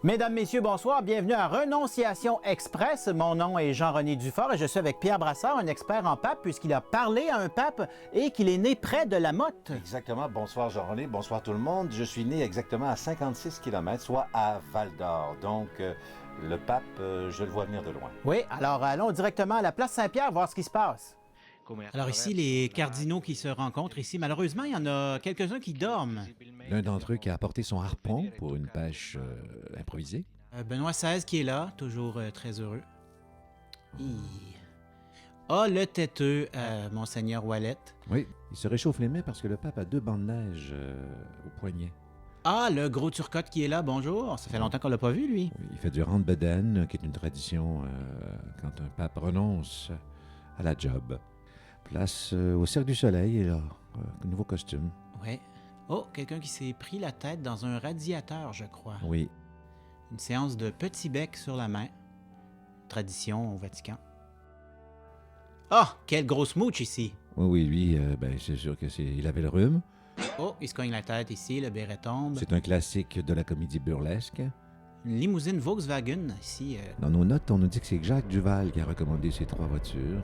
Mesdames, Messieurs, bonsoir. Bienvenue à Renonciation Express. Mon nom est Jean-René Dufort et je suis avec Pierre Brassard, un expert en pape, puisqu'il a parlé à un pape et qu'il est né près de La Motte. Exactement. Bonsoir Jean-René, bonsoir tout le monde. Je suis né exactement à 56 km, soit à Val-d'Or. Donc, le pape, je le vois venir de loin. Oui, alors allons directement à la place Saint-Pierre voir ce qui se passe. Alors ici, les cardinaux qui se rencontrent ici, malheureusement, il y en a quelques-uns qui dorment. L'un d'entre eux qui a apporté son harpon pour une pêche improvisée. Benoît XVI qui est là, toujours très heureux. Ah, le têteux, Monseigneur Wallet. Oui, il se réchauffe les mains parce que le pape a 2 bancs de neige au poignet. Ah, le gros Turcotte qui est là, bonjour. Ça fait longtemps qu'on l'a pas vu, lui. Oui, il fait du randbeden, qui est une tradition quand un pape renonce à la job. Place au Cirque du Soleil, et là, nouveau costume. Ouais. Oh, quelqu'un qui s'est pris la tête dans un radiateur, je crois. Oui. Une séance de petit bec sur la main. Tradition au Vatican. Ah, quelle grosse mouche ici. Oui, lui, c'est sûr il avait le rhume. Oh, il se cogne la tête ici, le béret tombe. C'est un classique de la comédie burlesque. Une limousine Volkswagen ici. Dans nos notes, on nous dit que c'est Jacques Duval qui a recommandé ces 3 voitures.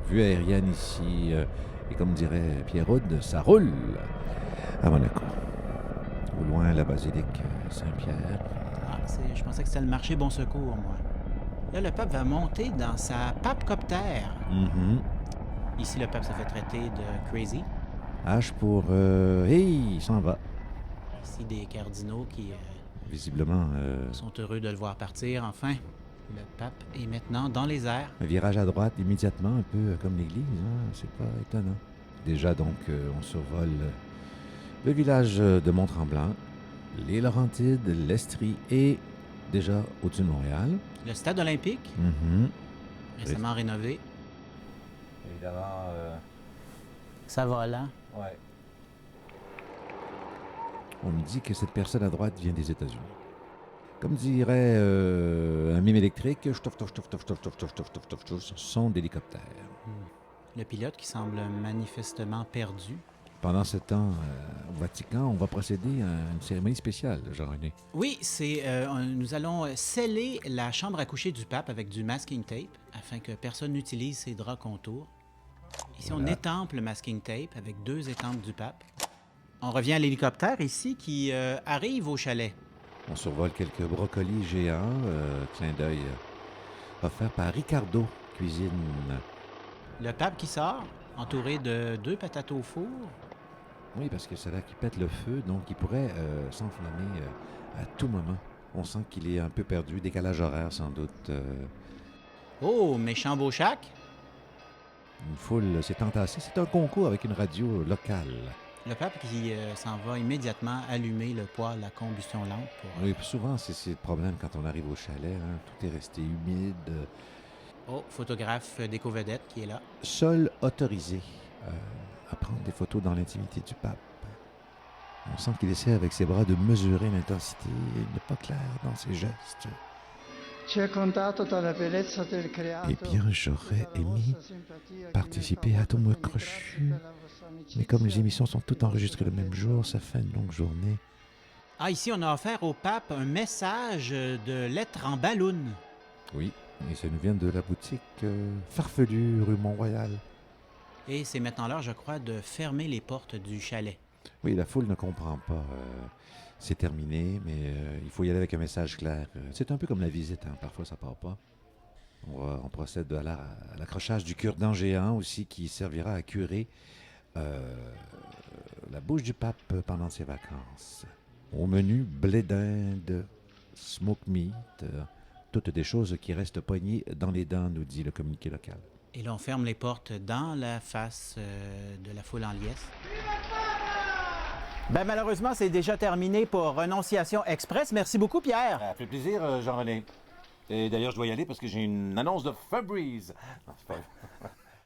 Vue aérienne ici, et comme dirait Pierre Houde, ça roule à Monaco. Au loin, la basilique Saint-Pierre. Ah, je pensais que c'était le marché Bon Secours, moi. Là, le pape va monter dans sa papecoptère. Ici, le pape se fait traiter de crazy. H pour hey, il s'en va. Ici, des cardinaux qui Visiblement. sont heureux de le voir partir, enfin. Le pape est maintenant dans les airs. Un virage à droite immédiatement, un peu comme l'église, hein? C'est pas étonnant. Déjà, donc, on survole le village de Mont-Tremblant, les Laurentides, l'Estrie et déjà au-dessus de Montréal. Le stade olympique, récemment rénové. Évidemment, Ça va là. ouais. On me dit que cette personne à droite vient des États-Unis. Comme dirait un mime électrique, son d'hélicoptère. Le pilote qui semble manifestement perdu. Pendant ce temps, au Vatican, on va procéder à une cérémonie spéciale, Jean-René. Oui, nous allons sceller la chambre à coucher du pape avec du masking tape afin que personne n'utilise ses draps contours. Ici, on étampe le masking tape avec 2 étampes du pape. On revient à l'hélicoptère ici qui arrive au chalet. On survole quelques brocolis géants, clin d'œil offert par Ricardo Cuisine. Le pape qui sort, entouré de 2 patates au four. Oui, parce que c'est là qu'il pète le feu, donc il pourrait s'enflammer à tout moment. On sent qu'il est un peu perdu, décalage horaire sans doute. Oh, méchant beau chac. Une foule s'est entassée. C'est un concours avec une radio locale. Le pape qui s'en va immédiatement allumer le poêle à combustion lente. Oui, souvent, c'est le problème quand on arrive au chalet. Hein. Tout est resté humide. Oh, photographe d'éco-vedette qui est là. Seul autorisé à prendre des photos dans l'intimité du pape. On sent qu'il essaie avec ses bras de mesurer l'intensité. Il n'est pas clair dans ses gestes. Eh bien, j'aurais aimé participer à Atomes crochus. Mais comme les émissions sont toutes enregistrées le même jour, ça fait une longue journée. Ah, ici, on a offert au pape un message de lettres en ballon. Oui, et ça nous vient de la boutique Farfelu, rue Mont-Royal. Et c'est maintenant l'heure, je crois, de fermer les portes du chalet. Oui, la foule ne comprend pas. C'est terminé, mais il faut y aller avec un message clair. C'est un peu comme la visite, hein. Parfois ça part pas. On procède à l'accrochage du cure-dent géant aussi, qui servira à curer la bouche du pape pendant ses vacances. Au menu, blé d'Inde, smoke meat, toutes des choses qui restent poignées dans les dents, nous dit le communiqué local. Et là, on ferme les portes dans la face de la foule en liesse. Ben malheureusement, c'est déjà terminé pour Renonciation Express. Merci beaucoup, Pierre. Ça fait plaisir, Jean-René. Et d'ailleurs, je dois y aller parce que j'ai une annonce de Febreze. Non, c'est pas...